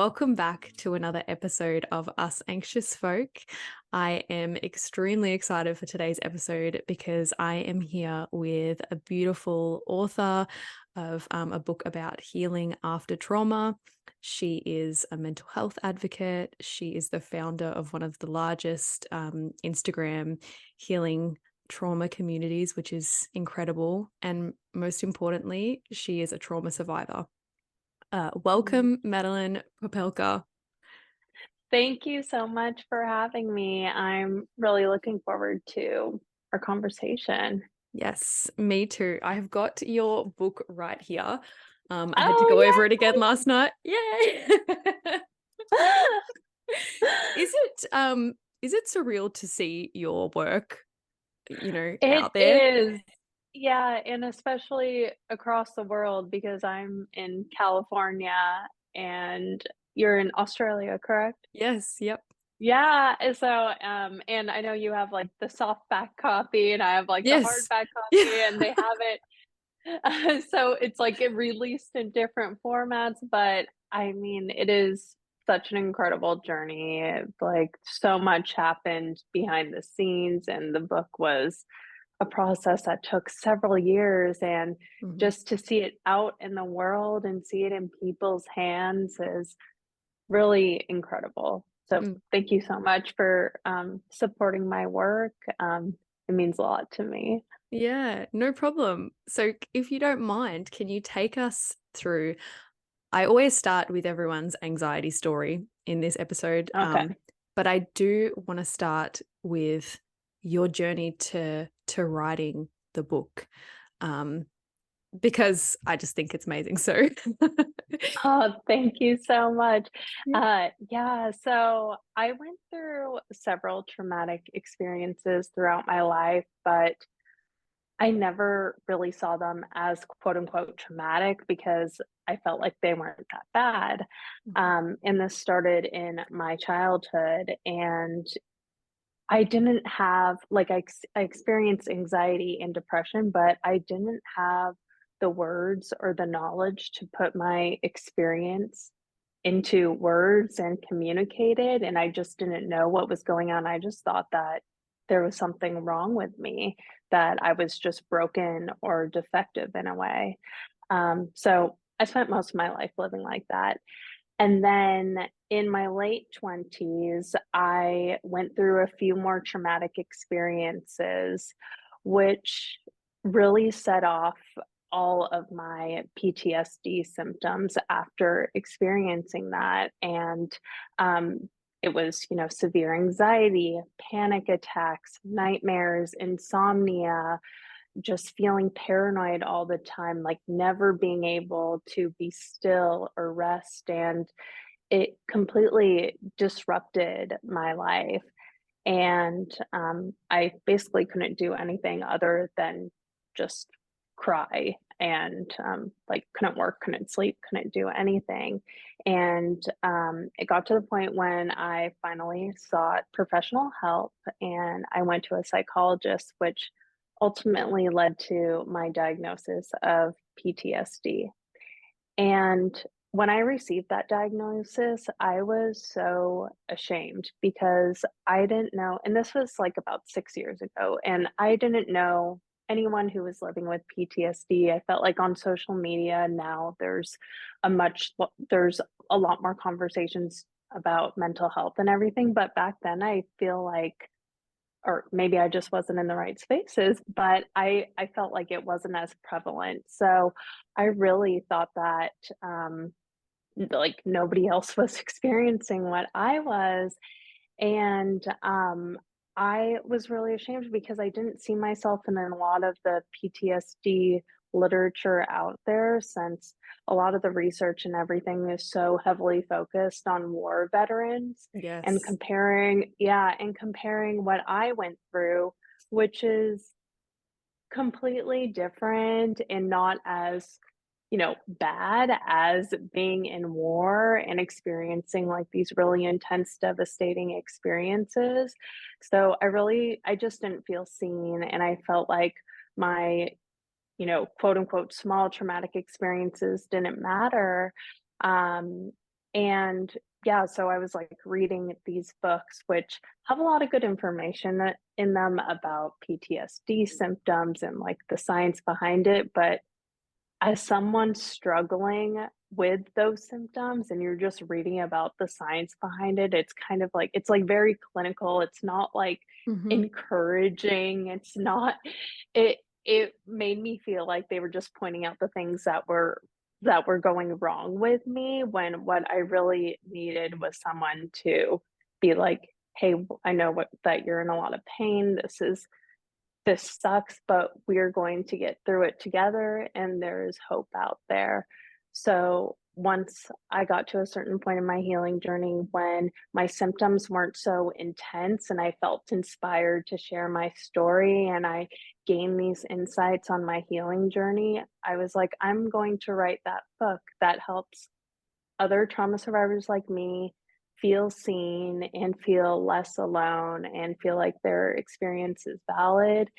welcome back to another episode of Us Anxious Folk. I am extremely excited for today's episode because I am here with a beautiful author of a book about healing after trauma. She is a mental health advocate. She is the founder of one of the largest Instagram healing trauma communities, which is incredible. And most importantly, she is a trauma survivor. Welcome, Madeline Popelka. Thank you so much for having me. I'm really looking forward to our conversation. Yes, me too. I have got your book right here. I had to go over it again Oh, last night. Yay! yay! Is it surreal to see your work, It out there? is. Yeah, and especially across the world because I'm in California and you're in Australia, correct? Yes, yep. Yeah, and and I know you have, like, the softback copy, and I have, like, the Yes. hardback copy, and they have it so it's like it released in different formats, but I mean, it is such an incredible journey. Like so much happened behind the scenes, and the book was a process that took several years. And Mhm. just to see it out in the world and see it in people's hands is really incredible. So Mm. thank you so much for supporting my work. It means a lot to me. Yeah, no problem. So if you don't mind, can you take us through? I always start with everyone's anxiety story in this episode, Okay. but I do want to start with your journey to writing the book, um, because I just think it's amazing. So, Oh, thank you so much. yeah. Yeah, so I went through several traumatic experiences throughout my life, but I never really saw them as quote unquote traumatic because I felt like they weren't that bad. Mhm. And this started in my childhood, and I didn't have I experienced anxiety and depression, but I didn't have the words or the knowledge to put my experience into words and communicate it, and I just didn't know what was going on. I just thought that there was something wrong with me, that I was just broken or defective in a way. So I spent most of my life living like that. And then in my late 20s, I went through a few more traumatic experiences, which really set off all of my PTSD symptoms after experiencing that. And it was, severe anxiety, panic attacks, nightmares, insomnia, just feeling paranoid all the time, like never being able to be still or rest. And it completely disrupted my life. And I basically couldn't do anything other than just cry and like couldn't work, couldn't sleep, couldn't do anything. And it got to the point when I finally sought professional help and I went to a psychologist, which ultimately led to my diagnosis of PTSD. And when I received that diagnosis, I was so ashamed because I didn't know, and this was like about 6 years ago, and I didn't know anyone who was living with PTSD. I felt like on social media now there's a lot more conversations about mental health and everything, but back then I feel like, or maybe I just wasn't in the right spaces, but I felt like it wasn't as prevalent. So I really thought that like nobody else was experiencing what I was. And I was really ashamed because I didn't see myself in a lot of the PTSD literature out there, since a lot of the research and everything is so heavily focused on war veterans and Yes. comparing what I went through, which is completely different and not as, bad as being in war and experiencing like these really intense, devastating experiences. So I just didn't feel seen. And I felt like my, quote unquote, small traumatic experiences didn't matter. Um, And yeah, so I was like reading these books, which have a lot of good information in them about PTSD symptoms and like the science behind it. But as someone struggling with those symptoms and you're just reading about the science behind it, it's kind of like it's like very clinical. It's not like Mhm. encouraging. It's not it made me feel like they were just pointing out the things that were going wrong with me when what I really needed was someone to be like, "Hey, I know what that you're in a lot of pain. This sucks, but we're going to get through it together and there is hope out there." So once I got to a certain point in my healing journey when my symptoms weren't so intense and I felt inspired to share my story and I gained these insights on my healing journey, I was like, I'm going to write that book that helps other trauma survivors like me feel seen and feel less alone and feel like their experience is valid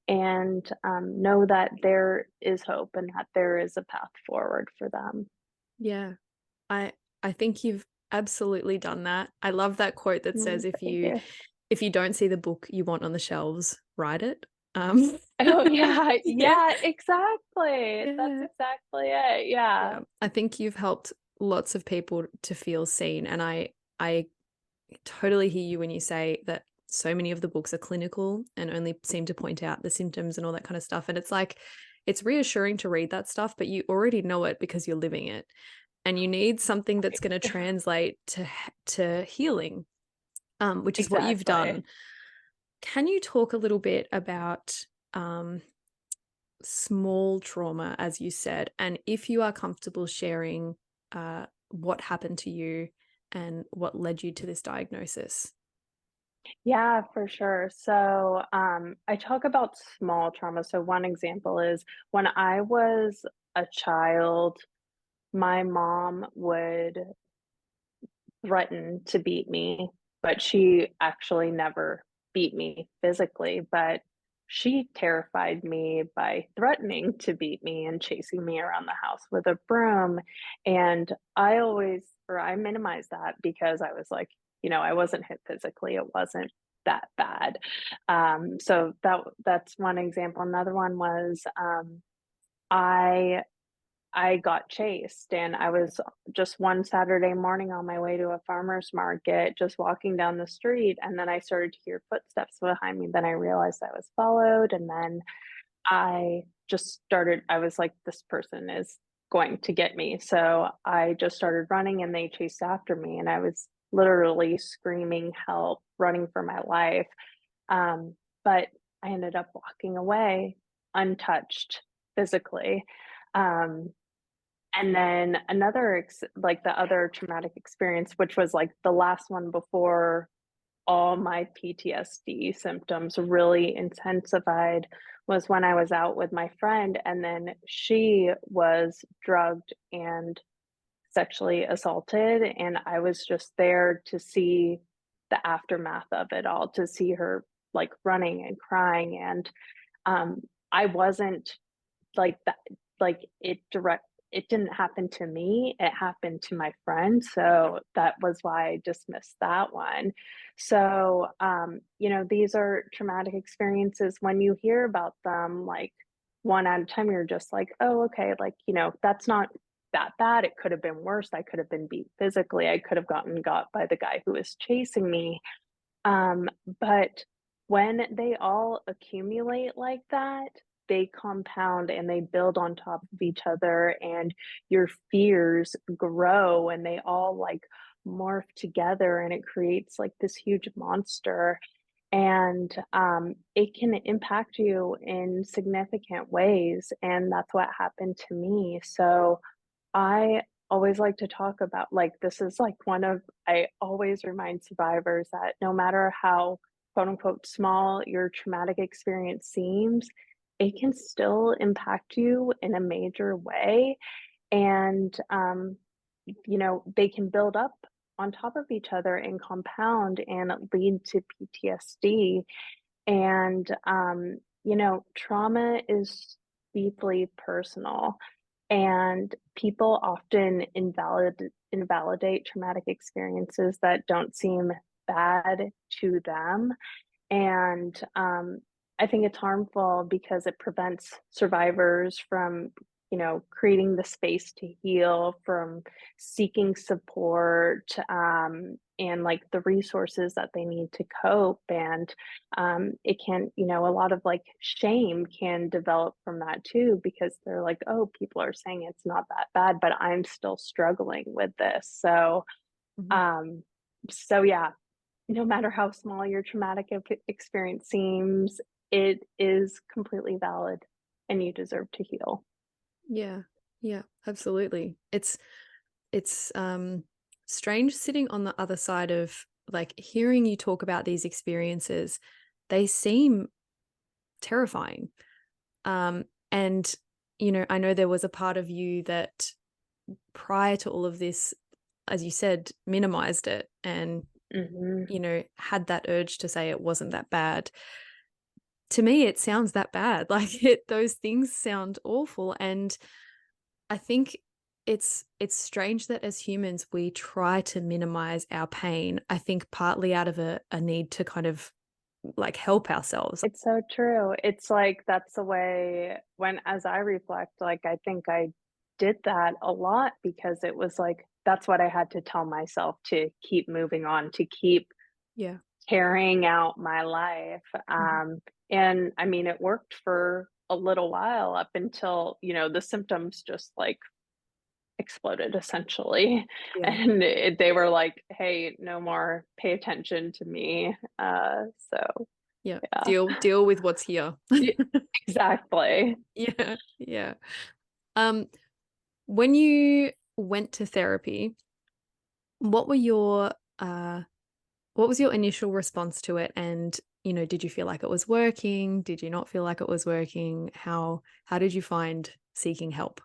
and know that there is hope and that there is a path forward for them. Yeah. I I think you've absolutely done that. I love that quote that says, Thank you. if you don't see the book you want on the shelves, write it." Um, Oh, yeah, yeah, yeah, exactly. That's yeah, exactly it. Yeah. yeah. I think you've helped lots of people to feel seen, and I totally hear you when you say that so many of the books are clinical and only seem to point out the symptoms and all that kind of stuff, and it's like, it's reassuring to read that stuff, but you already know it because you're living it, and you need something that's gonna translate to healing, which is what you've Exactly. done. Can you talk a little bit about, um, small trauma, as you said, and if you are comfortable sharing, what happened to you and what led you to this diagnosis? Yeah, for sure. So, I talk about small trauma. So one example is when I was a child, my mom would threaten to beat me, but she actually never beat me physically, but she terrified me by threatening to beat me and chasing me around the house with a broom. And I minimized that because I was like, I wasn't hit physically. It wasn't that bad. So that's one example. Another one was I I got chased, and I was just one Saturday morning on my way to a farmer's market, just walking down the street, and then I started to hear footsteps behind me. Then I realized I was followed, and then I was like, this person is going to get me. So I just started running, and they chased after me, and I was literally screaming help, running for my life. But I ended up walking away untouched physically. Um, and then like the other traumatic experience, which was like the last one before all my PTSD symptoms really intensified, was when I was out with my friend and then she was drugged and sexually assaulted. And I was just there to see the aftermath of it all, to see her like running and crying. And um, I wasn't like that like, it didn't happen to me, it happened to my friend, so that was why I dismissed that one. So, these are traumatic experiences. When you hear about them, like, one at a time, you're just like, "Oh, okay, like, that's not that bad, it could have been worse, I could have been beat physically, I could have gotten got by the guy who was chasing me." But when they all accumulate like that, they compound and they build on top of each other, and your fears grow and they all like morph together, and it creates like this huge monster. And it can impact you in significant ways. And that's what happened to me. So, I always like to talk about like, this is like one of I always remind survivors that no matter how quote unquote small your traumatic experience seems, it can still impact you in a major way. And, they can build up on top of each other and compound and lead to PTSD. And, trauma is deeply personal and people often invalidate traumatic experiences that don't seem bad to them. And I think it's harmful because it prevents survivors from, creating the space to heal, from seeking support, and like the resources that they need to cope. And it can, a lot of like shame can develop from that too, because they're like, oh, people are saying it's not that bad, but I'm still struggling with this. Mhm. Um, so yeah, no matter how small your traumatic experience seems, it is completely valid and you deserve to heal. Yeah. Yeah, absolutely. It's strange sitting on the other side of like hearing you talk about these experiences. They seem terrifying. And I know there was a part of you that prior to all of this, as you said, minimized it and, Mhm. had that urge to say it wasn't that bad. To me, it sounds that bad. Like those things sound awful. And I think it's strange that as humans we try to minimize our pain. I think partly out of a need to kind of like help ourselves. It's so true. It's like that's the way when as I reflect, like I think I did that a lot because it was like that's what I had to tell myself to keep moving on, to keep Yeah. carrying out my life. Mhm. And I mean, it worked for a little while up until, the symptoms just like exploded essentially. Yeah. And they were like, hey, no more, pay attention to me. So Yeah. yeah. Deal with what's here. Y- exactly. Yeah. Yeah. Um, when you went to therapy, what were your what was your initial response to it? And, did you feel like it was working? Did you not feel like it was working? How did you find seeking help?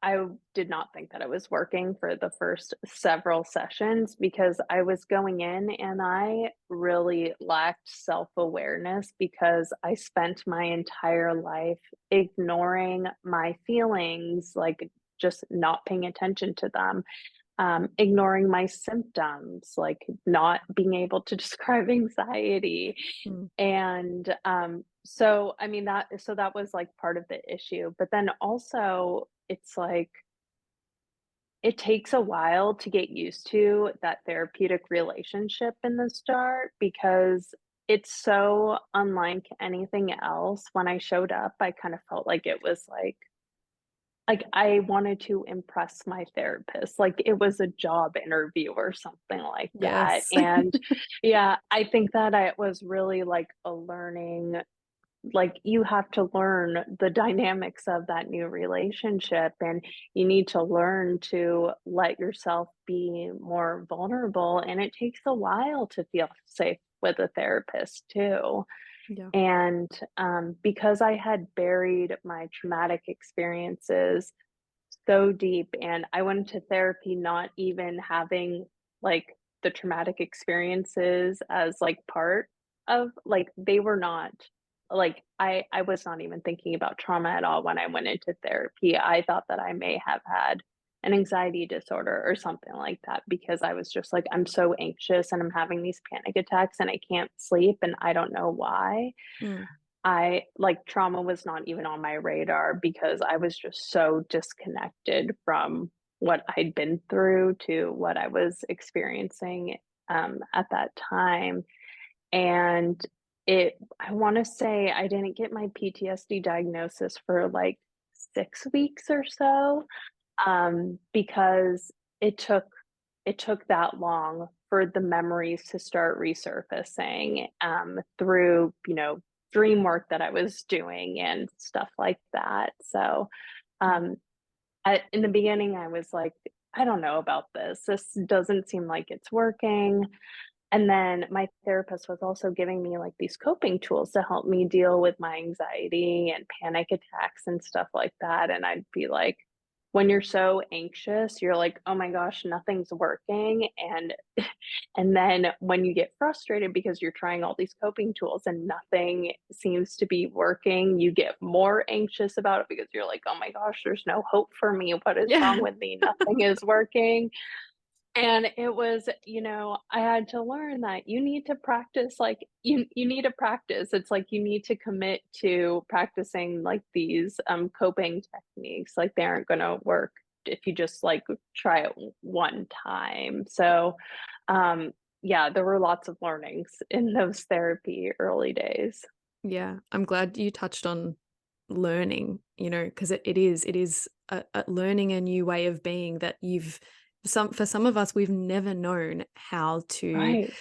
I did not think that it was working for the first several sessions because I was going in and I really lacked self-awareness because I spent my entire life ignoring my feelings, like just not paying attention to them, ignoring my symptoms, like not being able to describe anxiety. Mm, And so I mean that was like part of the issue. But then also it's like it takes a while to get used to that therapeutic relationship in the start because it's so unlike anything else. When I showed up, I kind of felt like it was like I wanted to impress my therapist, like it was a job interview or something like that. yes. And yeah, I think that it was really like a learning, like you have to learn the dynamics of that new relationship, and you need to learn to let yourself be more vulnerable, and it takes a while to feel safe with a therapist too. Yeah. And because I had buried my traumatic experiences so deep, and I went to therapy not even having like the traumatic experiences as like part of, like they were not, like I was not even thinking about trauma at all when I went into therapy. I thought that I may have had an anxiety disorder or something like that because I was just like I'm so anxious and I'm having these panic attacks and I can't sleep and I don't know why. Mm, I like trauma was not even on my radar because I was just so disconnected from what I'd been through to what I was experiencing at that time. And I want to say I didn't get my PTSD diagnosis for like 6 weeks or so, because it took it took that long for the memories to start resurfacing, through, dream work that I was doing and stuff like that. So, mm. um, in the beginning, I was like, I don't know about this. This doesn't seem like it's working. And then my therapist was also giving me like these coping tools to help me deal with my anxiety and panic attacks and stuff like that. And I'd be like, when you're so anxious, you're like, "Oh my gosh, nothing's working," and and then when you get frustrated because you're trying all these coping tools and nothing seems to be working, you get more anxious about it because you're like, "Oh my gosh, there's no hope for me. What is wrong Yeah. with me? Nothing is working." And it was, I had to learn that you need to practice, like, you need to practice. It's like you need to commit to practicing, like, these, coping techniques, like, they aren't gonna work if you just, like, try it one time. So, um, yeah, there were lots of learnings in those therapy early days. Yeah, I'm glad you touched on learning, because it is a learning a new way of being that for some of us, we've never known how to, Right.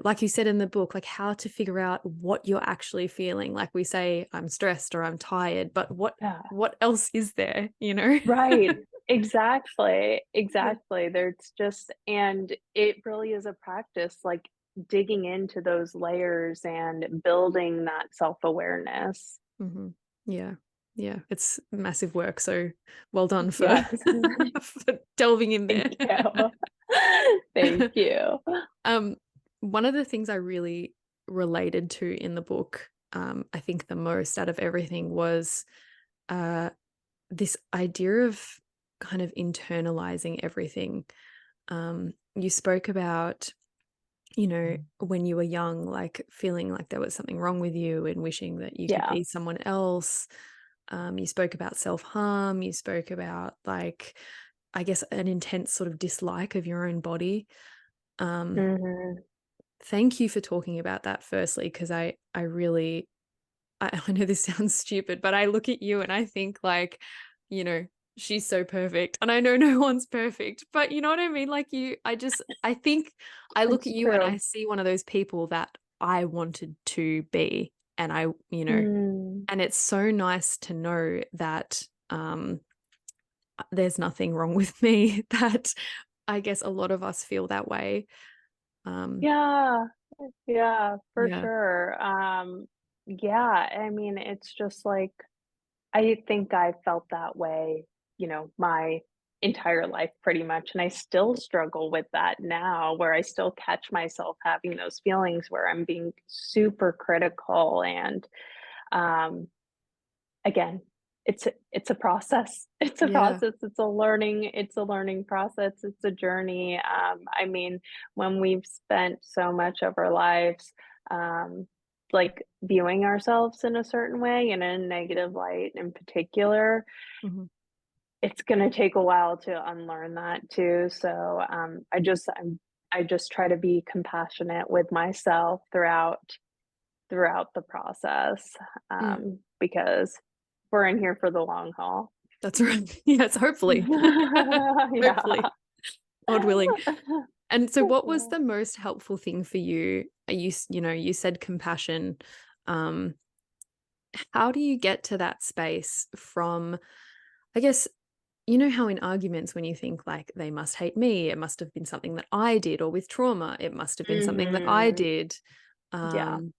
like you said in the book, like how to figure out what you're actually feeling. Like we say, I'm stressed or I'm tired, but Yeah. what else is there? Right. Exactly, Yeah. exactly. There's just and it really is a practice, like, digging into those layers and building that self-awareness. Mhm. Yeah. Yeah. It's massive work. So well done for Yes. for delving in there. Thank you. Thank you. Um, one of the things I really related to in the book, I think the most out of everything was uh, this idea of kind of internalizing everything. You spoke about, when you were young, like feeling like there was something wrong with you and wishing that you could Yeah. be someone else. You spoke about self harm. You spoke about, like, I guess, an intense sort of dislike of your own body. Um, Mhm. Thank you for talking about that firstly, because I really I know this sounds stupid, but I look at you and I think like, you know, she's so perfect. And I know no one's perfect, but you know what I mean? Like I think I look It's at you and I true. see one of those people that I wanted to be. And Mm. and it's so nice to know that there's nothing wrong with me, that I guess a lot of us feel that way. Um, Yeah. Yeah, for yeah. sure. Yeah, I mean, it's just like I think I felt that way, my entire life pretty much, and I still struggle with that now where I still catch myself having those feelings where I'm being super critical and um again, it's a process. It's a Yeah. process. It's a learning process. It's a journey. I mean, when we've spent so much of our lives, like, viewing ourselves in a certain way, in a negative light in particular, Mhm. it's gonna take a while to unlearn that too. So, I just try to be compassionate with myself throughout the process, Mm. because we're in here for the long haul. That's right. Yes, hopefully. Yeah. Hopefully, God willing. And so what was Yeah. the most helpful thing for you? You said compassion. Um, how do you get to that space from, I guess, how in arguments when you think like they must hate me, it must have been something that I did, or with trauma, it must have been something that I Mhm. did. Yeah. Um,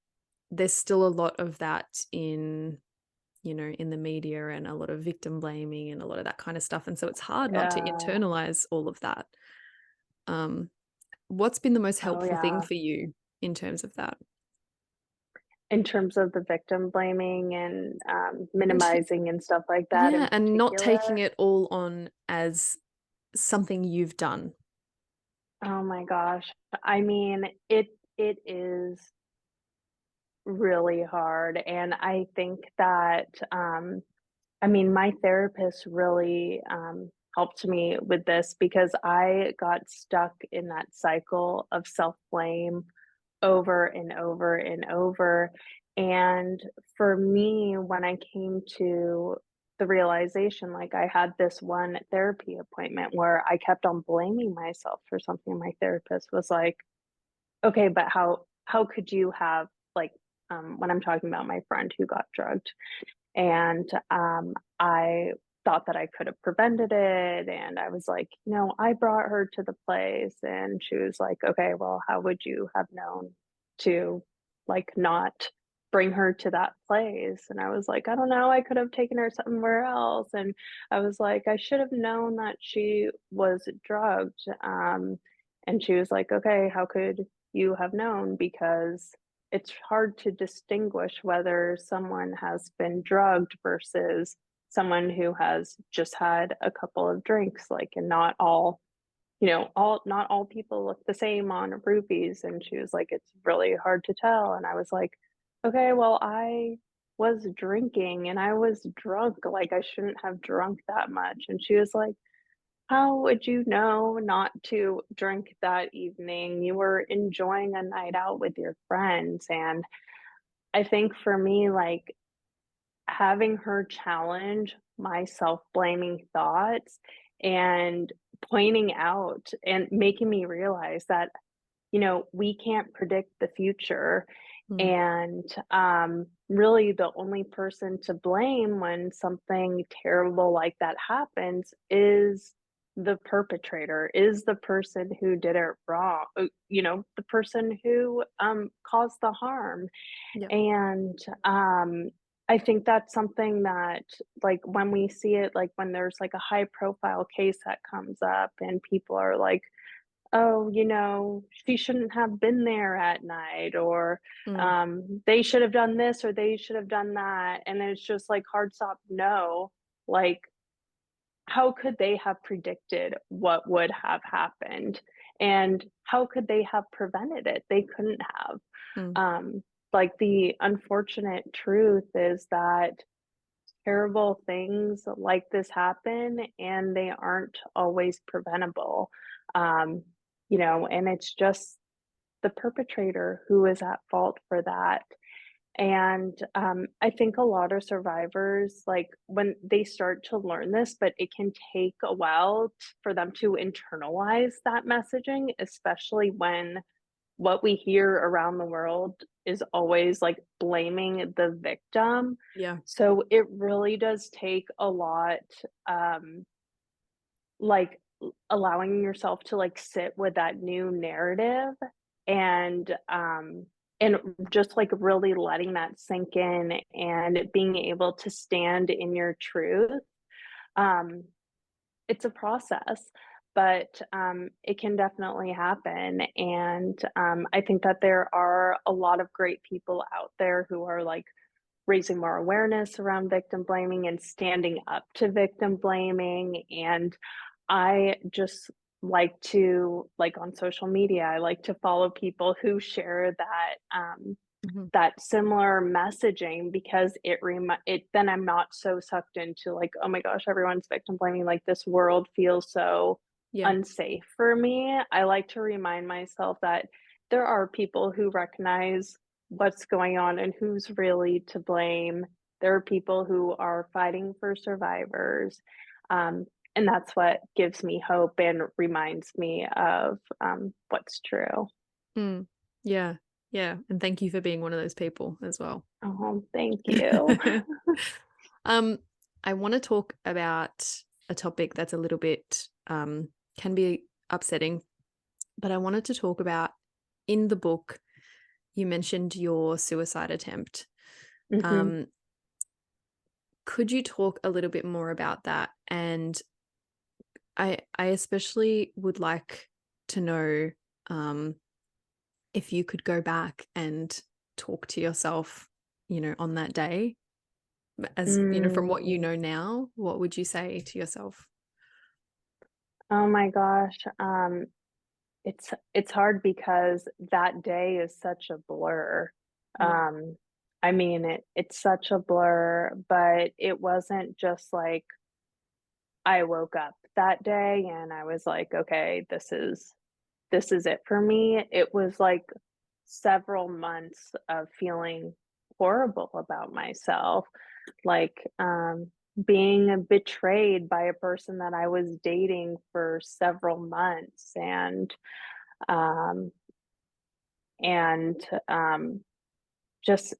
there's still a lot of that in the media, and a lot of victim blaming and a lot of that kind of stuff. And so it's hard not to Yeah. internalize all of that. Um, what's been the most Oh, helpful thing yeah. for you in terms of that? In terms of the victim blaming and, And minimizing and stuff like that in yeah, and not taking particular. it all on as something you've done. Oh my gosh. I mean, it is really hard, and I think that, I mean, my therapist really, helped me with this because I got stuck in that cycle of self-blame over and over and over, and for me, when I came to the realization, like, I had this one therapy appointment where I kept on blaming myself for something. My therapist was like, "Okay, but how could you have," like, when I'm talking about my friend who got drugged, and, I thought that I could have prevented it, and I was like, "No, I brought her to the place," and she was like, "Okay, well, how would you have known to, like, not bring her to that place, and I was like, "I don't know, I could have taken her somewhere else," and I was like, "I should have known that she was drugged," and she was like, "Okay, how could you have known?" Because it's hard to distinguish whether someone has been drugged versus someone who has just had a couple of drinks, like, and not all all not all people look the same on roofies, and she was like, "It's really hard to tell," and I was like, "Okay, well, I was drinking and I was drunk, like, I shouldn't have drunk that much," and she was like, "How would you know not to drink that evening? You were enjoying a night out with your friends," and I think for me, like, having her challenge my self-blaming thoughts and pointing out and making me realize that, we can't predict the future. Mm. And really, the only person to blame when something terrible like that happens is the perpetrator, is the person who did it wrong, the person who caused the harm. Yep. And, I think that's something that, like, when we see it, like, when there's, like, a high profile case that comes up and people are like, "Oh, she shouldn't have been there at night," or, Mm. "They should have done this or they should have done that," and then it's just like, hard stop, no. Like, how could they have predicted what would have happened? And how could they have prevented it? They couldn't have. Mm. Um, like, the unfortunate truth is that terrible things like this happen and they aren't always preventable. Um, and it's just the perpetrator who is at fault for that. And I think a lot of survivors, like, when they start to learn this, but it can take a while for them to internalize that messaging, especially when what we hear around the world is always, like, blaming the victim. Yeah. So it really does take a lot, like, allowing yourself to, like, sit with that new narrative and just, like, really letting that sink in and being able to stand in your truth. Um, it's a process, but, it can definitely happen, and, I think that there are a lot of great people out there who are, like, raising more awareness around victim blaming and standing up to victim blaming, and I just like to, like, on social media, I like to follow people who share Mhm. that similar messaging because then I'm not so sucked into, like, "Oh my gosh, everyone's victim blaming, like, this world feels so Yeah. unsafe for me." I like to remind myself that there are people who recognize what's going on and who's really to blame. There are people who are fighting for survivors, um, and that's what gives me hope and reminds me of, what's true. Mm. Yeah. Yeah. And thank you for being one of those people as well. Oh, thank you. Um, I want to talk about a topic that's a little bit can be upsetting, but I wanted to talk about in the book, you mentioned your suicide attempt. Mhm. Um, could you talk a little bit more about that? And I especially would like to know um, if you could go back and talk to yourself, on that day, as from what you Mm. know now, what would you say to yourself? Oh my gosh, it's hard because that day is such a blur. Yeah. Um, I mean, it's such a blur, but it wasn't just like I woke up that day and I was like, "Okay, this is it for me." It was like several months of feeling horrible about myself, like, being betrayed by a person that I was dating for several months um, and just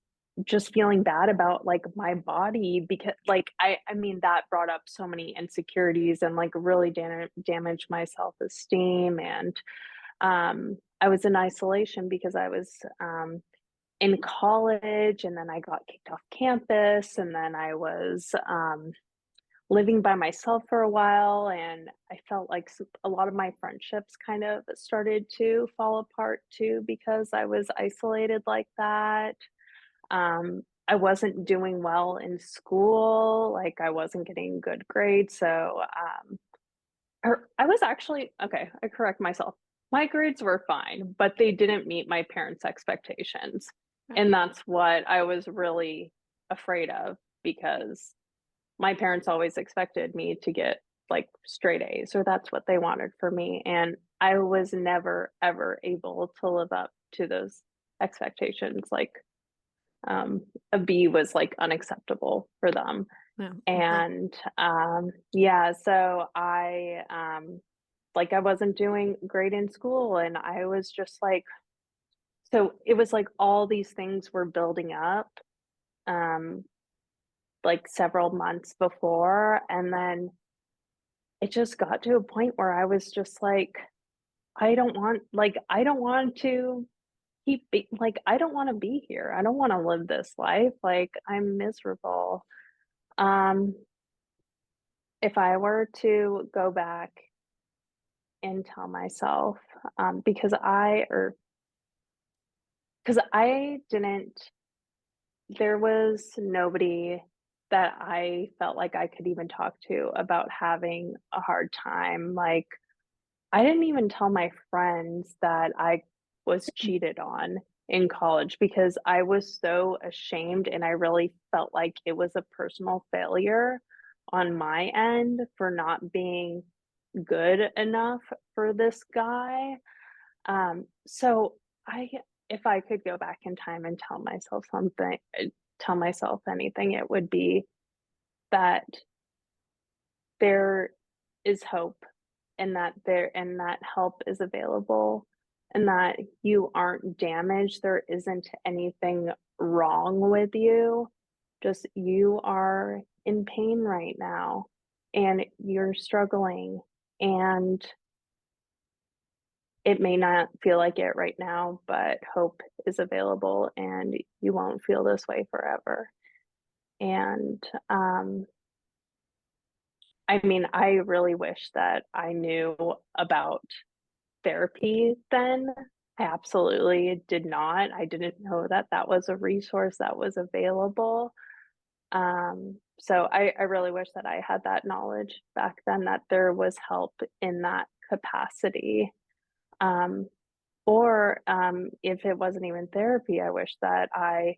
just feeling bad about, like, my body because, like, I mean, that brought up so many insecurities and, like, really damaged my self-esteem, and I was in isolation because I was, in college, and then I got kicked off campus, and then I was, living by myself for a while, and I felt like a lot of my friendships kind of started to fall apart too because I was isolated like that. I wasn't doing well in school, like, I wasn't getting good grades, so, or I was actually okay, I correct myself. My grades were fine, but they didn't meet my parents' expectations, Right. and that's what I was really afraid of because my parents always expected me to get, like, straight A's, or that's what they wanted for me, and I was never, ever able to live up to those expectations, like, a B was, like, unacceptable for them, Yeah. Okay. and, yeah, so like, I wasn't doing great in school, and I was just like so it was like all these things were building up, um, like, several months before, and then it just got to a point where I was just like, I don't want to I don't wanna be here. I don't wanna live this life, like, I'm miserable. Um, if I were to go back and tell myself, because I didn't there was nobody that I felt like I could even talk to about having a hard time, like, I didn't even tell my friends that I was cheated on in college because I was so ashamed and I really felt like it was a personal failure on my end for not being good enough for this guy. So I if I could go back in time and tell myself anything, it would be that there is hope and that help is available and that you aren't damaged. There isn't anything wrong with you. Just you are in pain right now and you're struggling and it may not feel like it right now, but hope is available and you won't feel this way forever. And I mean, I really wish that I knew about therapy then. I absolutely did not. I didn't know that that was a resource that was available. So I really wish that I had that knowledge back then that there was help in that capacity. Um, or if it wasn't even therapy, I wish that I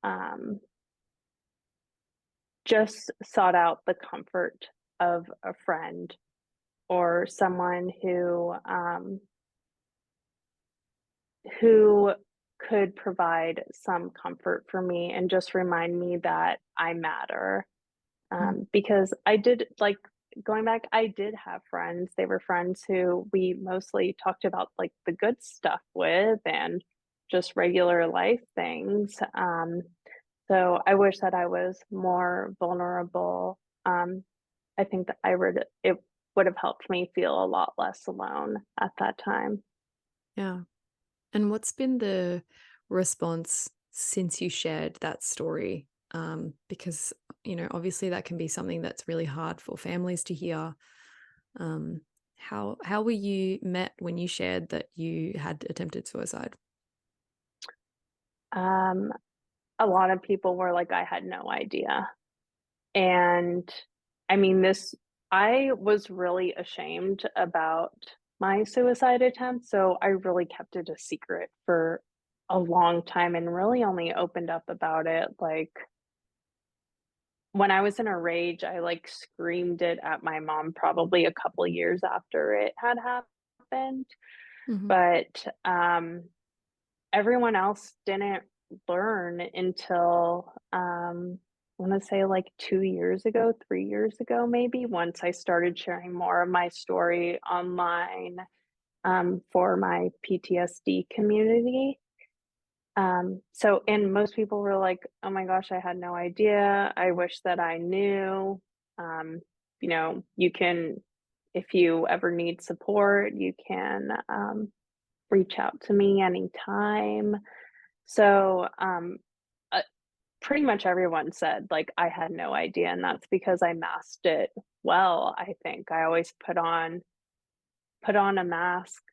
um, just sought out the comfort of a friend or someone who could provide some comfort for me and just remind me that I matter. Mm. Because I did like going back, I did have friends. They were friends who we mostly talked about like the good stuff with and just regular life things. So I wish that I was more vulnerable. I think that it would have helped me feel a lot less alone at that time. Yeah. And what's been the response since you shared that story? Because, obviously that can be something that's really hard for families to hear. Um, how were you met when you shared that you had attempted suicide? Um, a lot of people were like, I had no idea. And I mean, I was really ashamed about my suicide attempt. So I really kept it a secret for a long time and really only opened up about it like when I was in a rage, I like screamed it at my mom probably a couple years after it had happened. Mhm. But everyone else didn't learn until, I wanna say, like, 2 years ago, 3 years ago, maybe, once I started sharing more of my story online, for my PTSD community. And most people were like, "Oh my gosh, I had no idea. I wish that I knew." Um, you can if you ever need support, you can, reach out to me anytime. So, uh, pretty much everyone said, like, I had no idea, and that's because I masked it well, I think. I always put on a mask,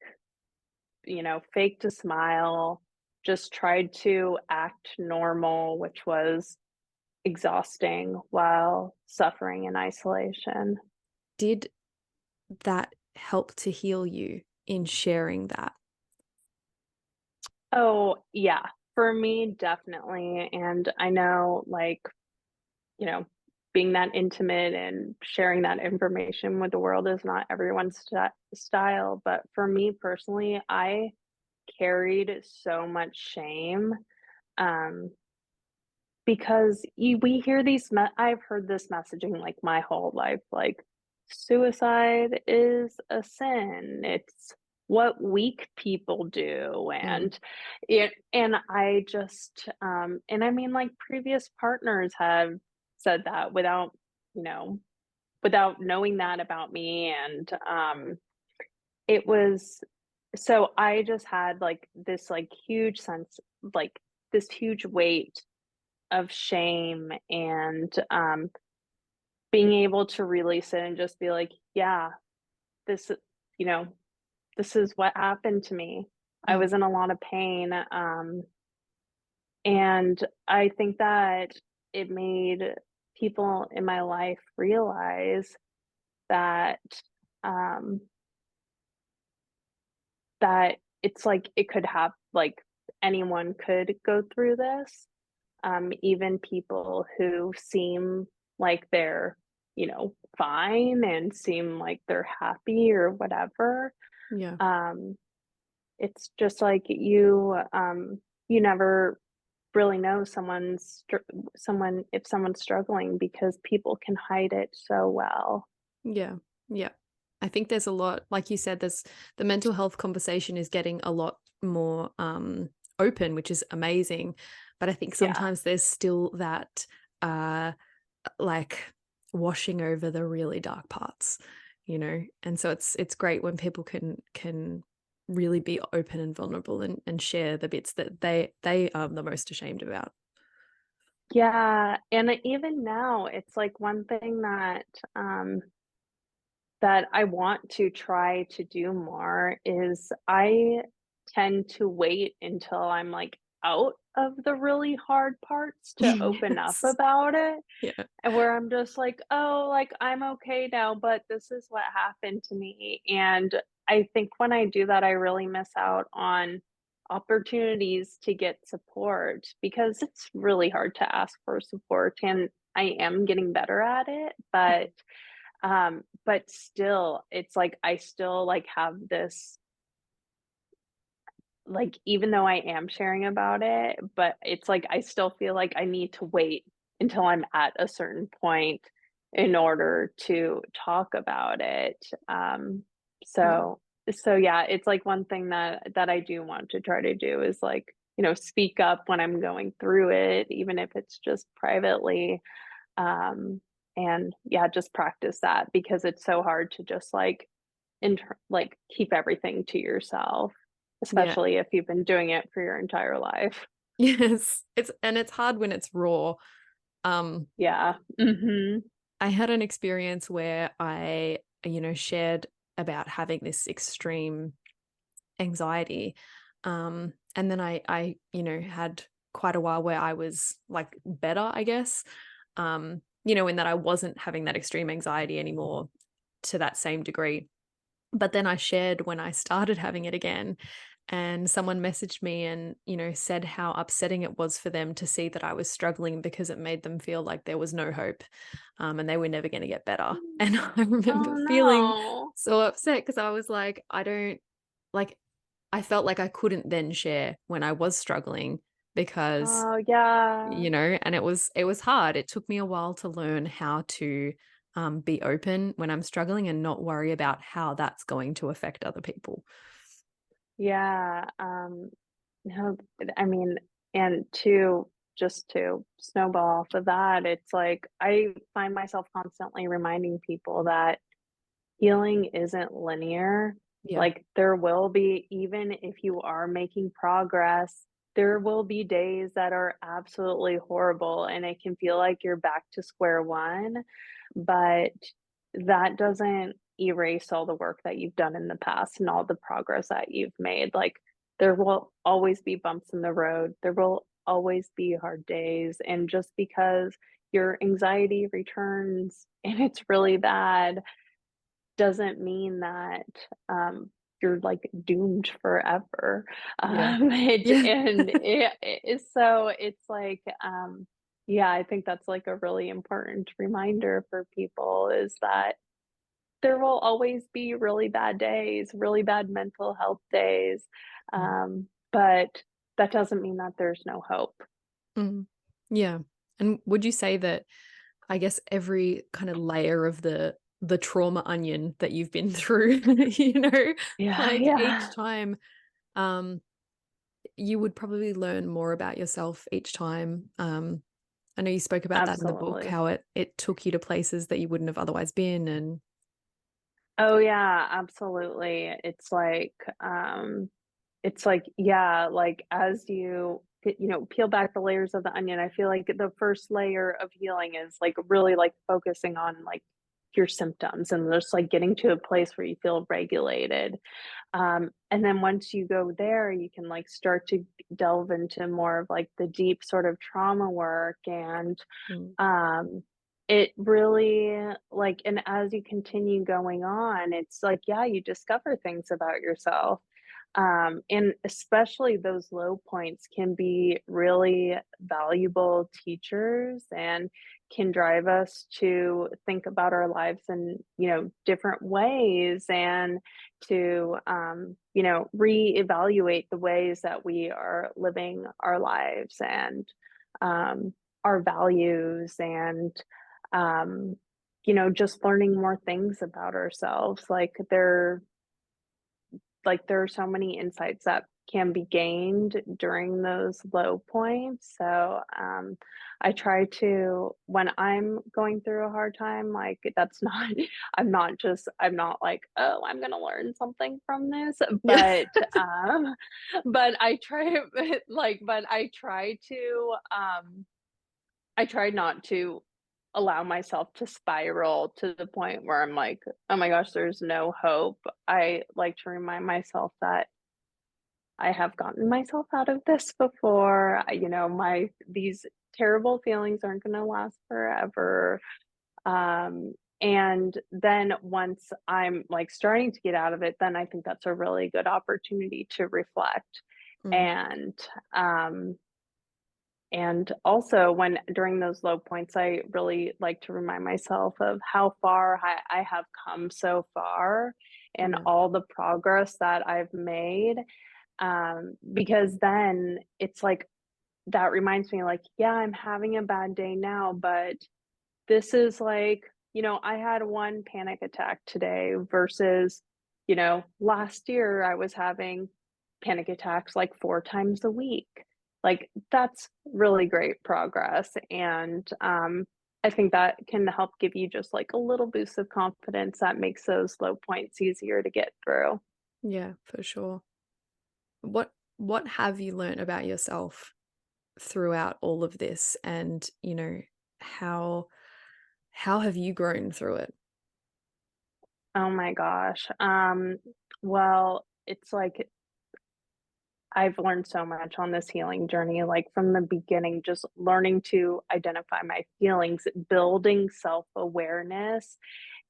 faked a smile, just tried to act normal, which was exhausting while suffering in isolation. Did that help to heal you in sharing that? Oh, yeah. For me, definitely, and I know, like, you know, being that intimate and sharing that information with the world is not everyone's style, but for me personally, I carried so much shame, um, because we hear I've heard this messaging like my whole life, like suicide is a sin. It's what weak people do, Mm, and I just and I mean, like, previous partners have said that you know without knowing that about me, and it was so I just had like this like huge sense, like this huge weight of shame, and being able to release it and just be like, yeah, this you know this is what happened to me. I mm, was in a lot of pain, and I think that it made people in my life realize that um that it's like it could have like anyone could go through this, even people who seem like they're, fine and seem like they're happy or whatever. yeah. Um, it's just like you never really know someone if someone's struggling because people can hide it so well. Yeah. Yeah. I think there's a lot, like you said, there's the mental health conversation is getting a lot more open, which is amazing. But I think Yeah. sometimes there's still that uh like washing over the really dark parts, And so it's great when people can really be open and vulnerable and share the bits that they are the most ashamed about. Yeah, and even now, it's like one thing that I want to try to do more is I tend to wait until I'm, like, out of the really hard parts to open up Yes. about it, Yeah. and where I'm just like, "Oh, like, I'm okay now, but this is what happened to me," and I think when I do that, I really miss out on opportunities to get support because it's really hard to ask for support, and I am getting better at it, but still, it's like I still, like, have this like, even though I am sharing about it, but it's like I still feel like I need to wait until I'm at a certain point in order to talk about it. Yeah. So so yeah, it's like one thing that I do want to try to do is like, speak up when I'm going through it, even if it's just privately. Um, and yeah, just practice that because it's so hard to just like keep everything to yourself, Yeah. especially if you've been doing it for your entire life. Yes. It's hard when it's raw. Um, Yeah. Mhm. I had an experience where I, shared about having this extreme anxiety. And then I had quite a while where I was like better, I guess. In that I wasn't having that extreme anxiety anymore to that same degree. But then I shared when I started having it again, and someone messaged me and, said how upsetting it was for them to see that I was struggling because it made them feel like there was no hope, and they were never going to get better. And I Oh, remember feeling no. so upset because I was like, I don't like, I felt like I couldn't then share when I was struggling because, Oh, yeah. and it was hard. It took me a while to learn how to be open when I'm struggling and not worry about how that's going to affect other people. Yeah, no, I mean, and to just to snowball off of that, it's like I find myself constantly reminding people that healing isn't linear. Yeah. Like, there will be even if you are making progress, there will be days that are absolutely horrible, and it can feel like you're back to square one, but that doesn't erase all the work that you've done in the past and all the progress that you've made. Like, there will always be bumps in the road, there will always be hard days, and just because your anxiety returns and it's really bad doesn't mean that, you're, like, doomed forever. Yeah. It Yeah. and it so it's like, yeah, I think that's, like, a really important reminder for people is that there will always be really bad days, really bad mental health days, Mm. but that doesn't mean that there's no hope. Mm. Yeah. And would you say that, I guess, every kind of layer of the trauma onion that you've been through, you know, Yeah, like each yeah, time, um, you would probably learn more about yourself each time. I know you spoke about that in the book, absolutely. how it took you to places that you wouldn't have otherwise been, and Oh, yeah, absolutely. It's like, yeah, like, as peel back the layers of the onion, I feel like the first layer of healing is, like, really, like, focusing on, like, your symptoms and just, like, getting to a place where you feel regulated. And then once you go there, you can, like, start to delve into more of, like, the deep sort of trauma work and mm, um, it really and as you continue going on, it's like, yeah, you discover things about yourself. And especially those low points can be really valuable teachers and can drive us to think about our lives in, different ways and to, reevaluate the ways that we are living our lives and, um, our values and, um, just learning more things about ourselves. There are so many insights that can be gained during those low points. So, I try to when I'm going through a hard time, like, that's not I'm not like, "Oh, I'm gonna learn something from this," yeah. but I try but I try not to allow myself to spiral to the point where I'm like, "Oh my gosh, there's no hope." I like to remind myself that I have gotten myself out of this before. My these terrible feelings aren't gonna last forever. And then once I'm, like, starting to get out of it, then I think that's a really good opportunity to reflect. Mm, And, um and also, when during those low points, I really like to remind myself of how far I have come so far and yeah. all the progress that I've made. Because then it's like that reminds me, like, yeah, I'm having a bad day now, but this is like, I had one panic attack today versus, last year I was having panic attacks like 4 times a week. Like, that's really great progress. And I think that can help give you just like a little boost of confidence that makes those low points easier to get through. Yeah, for sure. What have you learnt about yourself throughout all of this, and, how how have you grown through it? Oh my gosh. Well, it's like I've learned so much on this healing journey, like from the beginning, just learning to identify my feelings, building self awareness,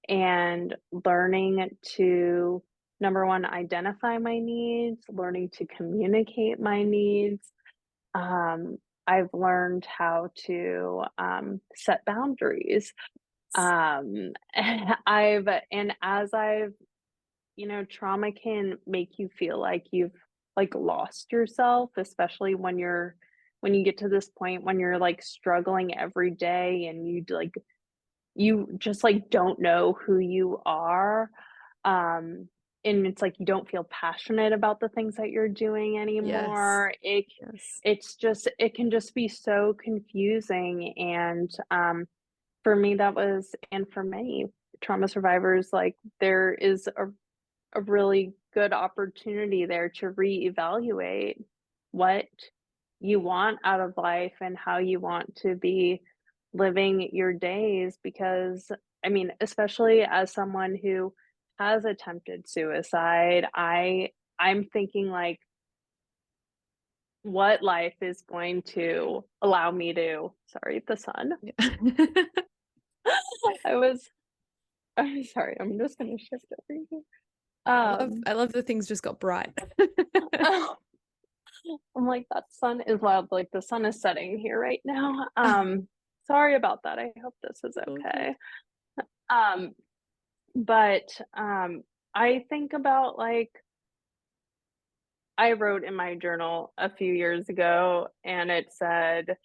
and learning to, number one, identify my needs, learning to communicate my needs. Um, I've learned how to set boundaries. And as trauma can make you feel like you've, like, lost yourself, especially when you get to this point when you're, like, struggling every day and you just, like, don't know who you are, um, and it's like you don't feel passionate about the things that you're doing Yes, anymore. yes. It can just be so confusing, and, for me, that was and for many trauma survivors, like, there is a really good opportunity there to reevaluate what you want out of life and how you want to be living your days because I mean, especially as someone who has attempted suicide, I'm thinking like what life is going to allow me to sorry, the sun. Yeah. I was I'm sorry, I'm just gonna shift over here. I love Um I love that things just got bright. I'm like, that sun is wild, like, the sun is setting here right now. Sorry about that, I hope this is All good. okay. Um, but I think about, like I wrote in my journal a few years ago, and it said,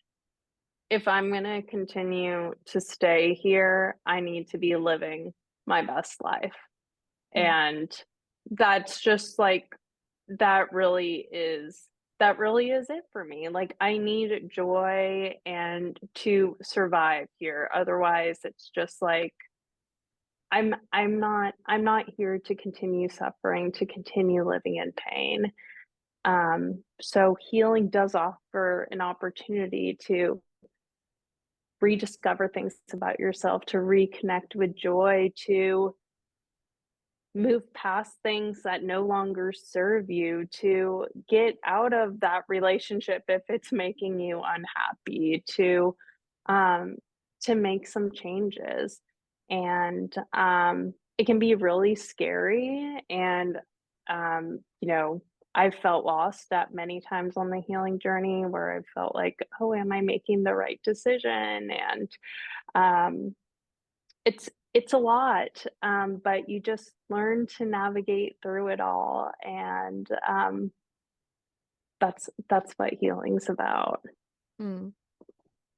"If I'm gonna continue to stay here, I need to be living my best life." Mm, And that's just, like that really is that really is it for me. Like, I need joy and to survive here, otherwise, it's just like, I'm not here to continue suffering, to continue living in pain. So healing does offer an opportunity to rediscover things about yourself, to reconnect with joy, to move past things that no longer serve you, to get out of that relationship if it's making you unhappy, um to make some changes. And it can be really scary and I've felt lost at many times on the healing journey where I felt like, oh, am I making the right decision? And um it's a lot, but you just learn to navigate through it all, and, that's what healing's about. mm.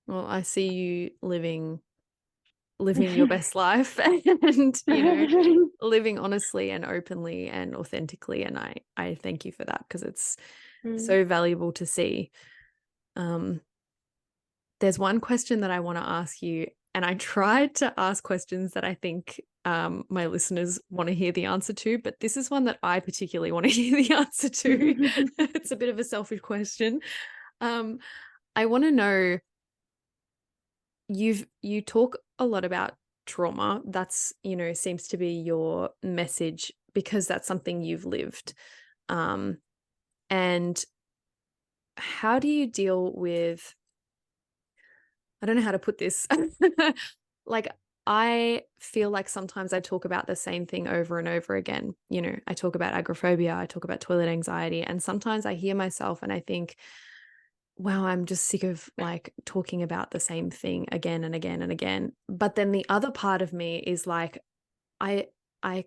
Well, I see you living your best life and, living honestly and openly and authentically, and I thank you for that because it's Mm. so valuable to see. Um, there's one question that I wanna ask you, and I tried to ask questions that I think, my listeners wanna hear the answer to, but this is one that I particularly wanna hear the answer to. It's a bit of a selfish question. Um, I wanna know, you talk a lot about trauma. That's, seems to be your message because that's something you've lived. Um, and how do you deal with, I don't know how to put this. Like, I feel like sometimes I talk about the same thing over and over again. I talk about agoraphobia, I talk about toilet anxiety, and sometimes I hear myself and I think, wow, I'm just sick of like talking about the same thing again and again and again. But then the other part of me is like, I I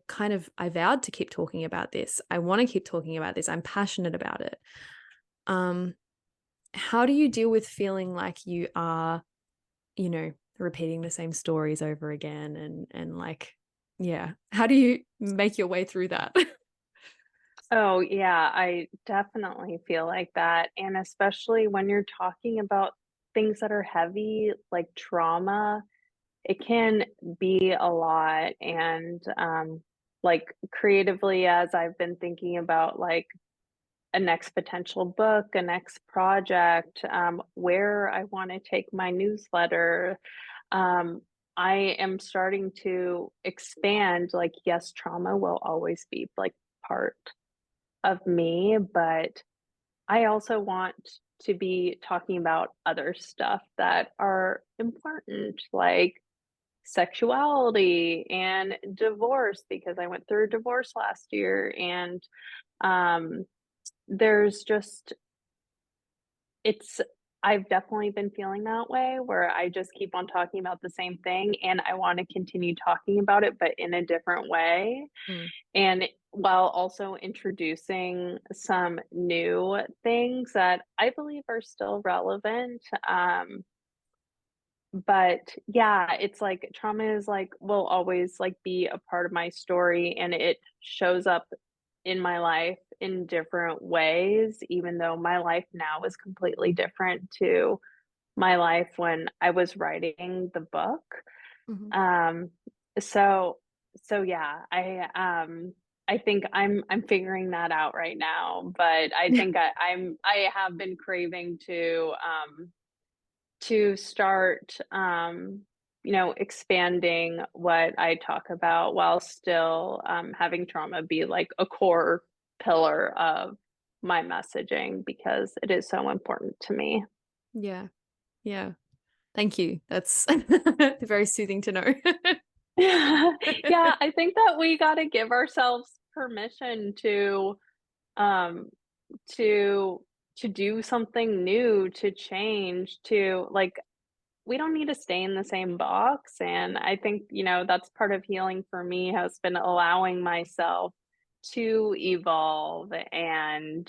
vowed to keep talking about this. I want to keep talking about this. I'm passionate about it. Um, how do you deal with feeling like you are, repeating the same stories over again and like, yeah. How do you make your way through that? Oh, yeah, I definitely feel like that, and especially when you're talking about things that are heavy, like trauma, it can be a lot, and, like, creatively, as I've been thinking about, like, a next potential book, a next project, where I want to take my newsletter. Um, I am starting to expand, like, yes, trauma will always be like part of me, but I also want to be talking about other stuff that are important, like sexuality and divorce, because I went through a divorce last year. And um, there's just it's I've definitely been feeling that way where I just keep on talking about the same thing and I want to continue talking about it, but in a different way. Mm, And while also introducing some new things that I believe are still relevant. But yeah, it's like trauma is like will always like be a part of my story and it shows up in my life in different ways, even though my life now is completely different to my life when I was writing the book. mhm, Um, so so yeah, I I think I'm figuring that out right now, but I think I have been craving to start, expanding what I talk about while still, having trauma be like a core pillar of my messaging because it is so important to me. Yeah. Yeah. Thank you. That's very soothing to know. Yeah, I think that we gotta give ourselves permission um, to to do something new, to change, to like we don't need to stay in the same box. And I think, that's part of healing for me has been allowing myself to evolve and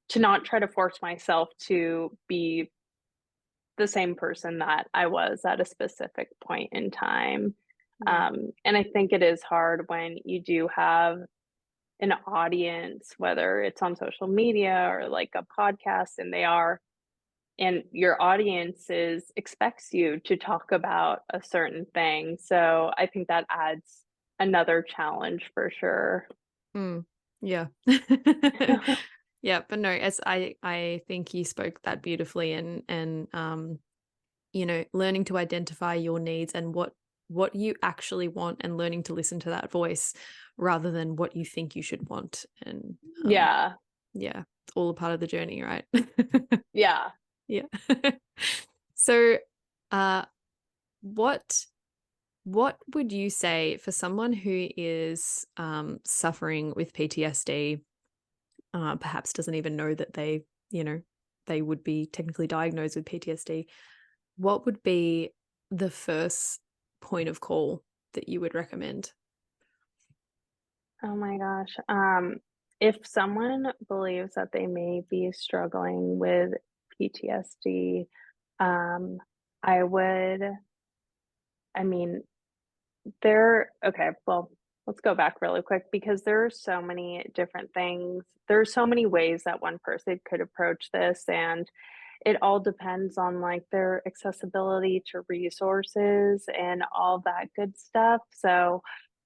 to not try to force myself to be the same person that I was at a specific point in time. Yeah. And I think it is hard when you do have an audience, whether it's on social media or like a podcast, and your audience expects you to talk about a certain thing. So I think that adds another challenge for sure. Mm. Yeah. Yeah, but no, as I think you spoke that beautifully, and learning to identify your needs and what you actually want, and learning to listen to that voice rather than what you think you should want. And Yeah. yeah, it's all a part of the journey, right? Yeah. Yeah. So, uh, what what would you say for someone who is suffering with PTSD, perhaps doesn't even know that you know, they would be technically diagnosed with PTSD? What would be the first point of call that you would recommend? Oh my gosh. If someone believes that they may be struggling with PTSD, um, I would, I mean, okay, well, let's go back really quick because there are so many different things. There are so many ways that one person could approach this, and it all depends on like their accessibility to resources and all that good stuff. So,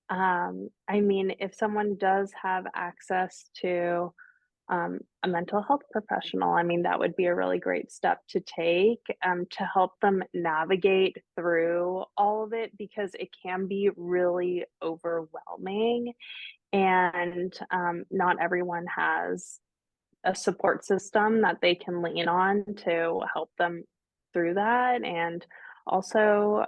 I mean, if someone does have access to a mental health professional, I mean, that would be a really great step to take to help them navigate through all of it because it can be really overwhelming. And not everyone has a support system that they can lean on to help them through that. And also,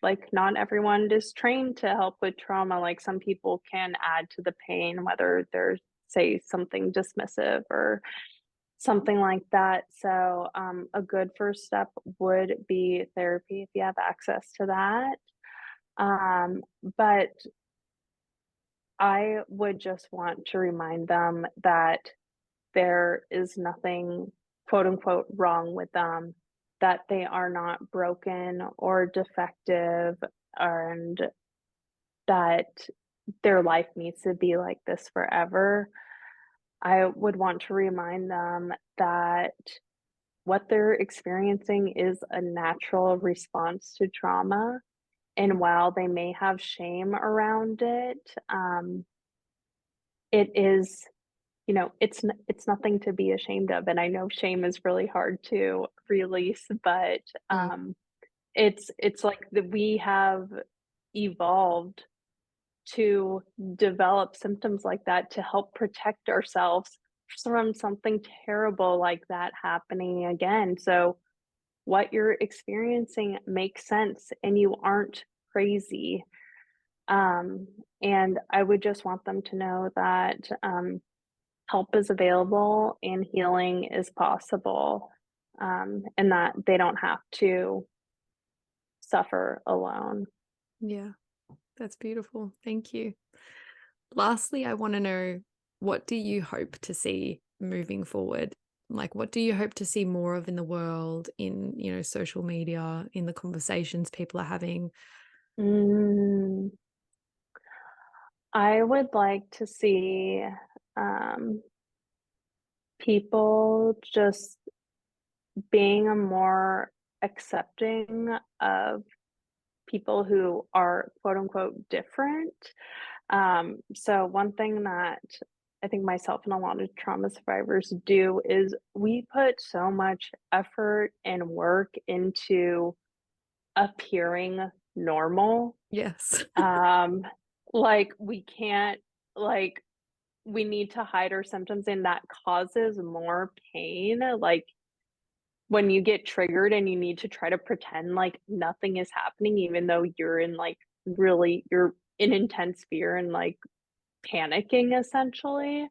like, not everyone is trained to help with trauma. Like, some people can add to the pain, whether there's, say, something dismissive or something like that. So, a good first step would be therapy if you have access to that. But I would just want to remind them that there is nothing quote unquote wrong with them, that they are not broken or defective, and that their life needs to be like this forever. I would want to remind them that what they're experiencing is a natural response to trauma. And while they may have shame around it, it is it's nothing to be ashamed of, and I know shame is really hard to release, but, Mm, it's like that we have evolved to develop symptoms like that to help protect ourselves from something terrible like that happening again, so what you're experiencing makes sense, and you aren't crazy, um, and I would just want them to know that, help is available and healing is possible, and that they don't have to suffer alone. yeah, that's beautiful. Thank you. Lastly, I want to know, what do you hope to see moving forward? Like, what do you hope to see more of in the world, in, social media, in the conversations people are having? Mm, I would like to see um, people just being a more accepting of people who are quote unquote different. So one thing that I think myself and a lot of trauma survivors do is we put so much effort and work into appearing normal. Yes. Um, like we can't like we need to hide our symptoms and that causes more pain. Like when you get triggered and you need to try to pretend like nothing is happening, even though you're in like you're in intense fear and like panicking essentially.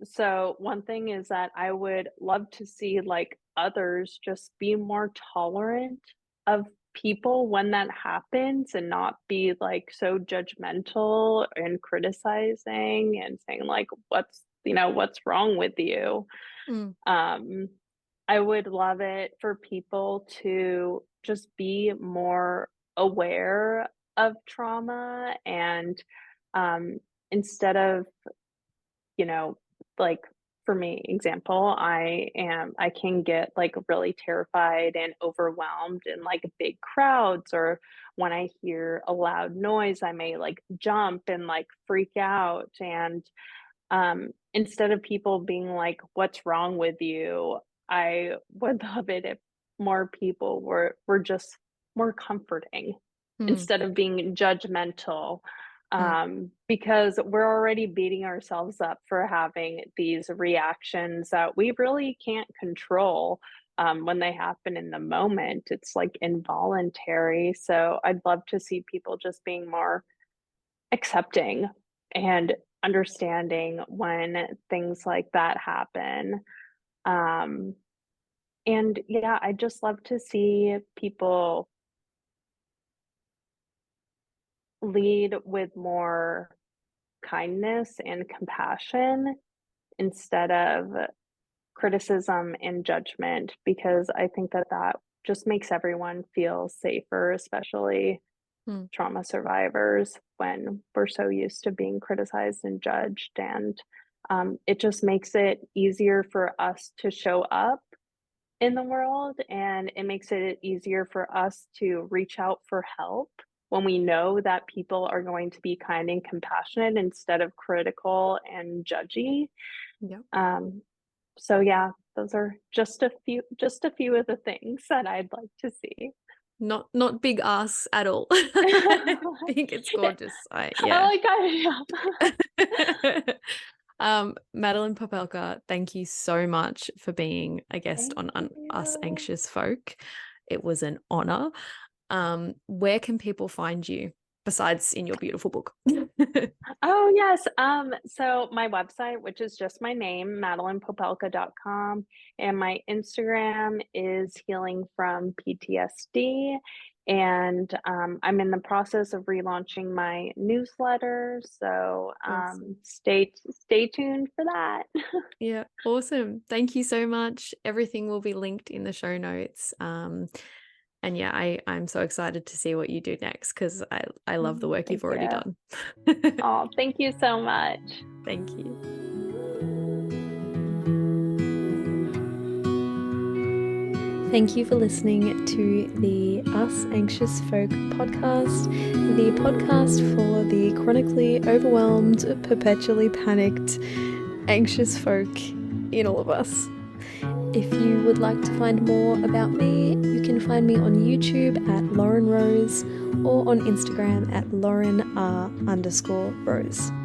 So one thing is that I would love to see like others just be more tolerant of people when that happens and not be like so judgmental and criticizing and saying like what's wrong with you. Mm, um I would love it for people to just be more aware of trauma and um instead of you know, like for me, example, I can get like really terrified and overwhelmed in like big crowds, or when I hear a loud noise, I may like jump and like freak out. And instead of people being like, "What's wrong with you?" I would love it if more people were just more comforting mm, instead of being judgmental, mm, because we're already beating ourselves up for having these reactions that we really can't control, when they happen in the moment. It's, like, involuntary, so I'd love to see people just being more accepting and understanding when things like that happen. Um, and yeah, I just love to see people lead with more kindness and compassion instead of criticism and judgment, because I think that that just makes everyone feel safer, especially mm, trauma survivors, when we're so used to being criticized and judged. And it just makes it easier for us to show up in the world, and it makes it easier for us to reach out for help when we know that people are going to be kind and compassionate instead of critical and judgy. yeah. um, so yeah, those are just a few of the things that I'd like to see. Not big asks at all. I think it's gorgeous. I Yeah. like that. Yeah. Madeline Popelka, thank you so much for being a guest Thank on Us you. Anxious Folk. It was an honor. Where can people find you besides in your beautiful book? Oh, yes. So my website, which is just my name, madelinepopelka.com, and my Instagram is healing from PTSD. And I'm in the process of relaunching my newsletter, so Awesome. stay tuned for that. Yeah, awesome. Thank you so much. Everything will be linked in the show notes. And yeah, I'm so excited to see what you do next because I love the work you've Thank already you. done. Oh, thank you so much. Thank you. Thank you for listening to the Us Anxious Folk podcast, the podcast for the chronically overwhelmed, perpetually panicked, anxious folk in all of us. If you would like to find more about me, you can find me on YouTube at Lauren Rose or on Instagram at Lauren R_Rose.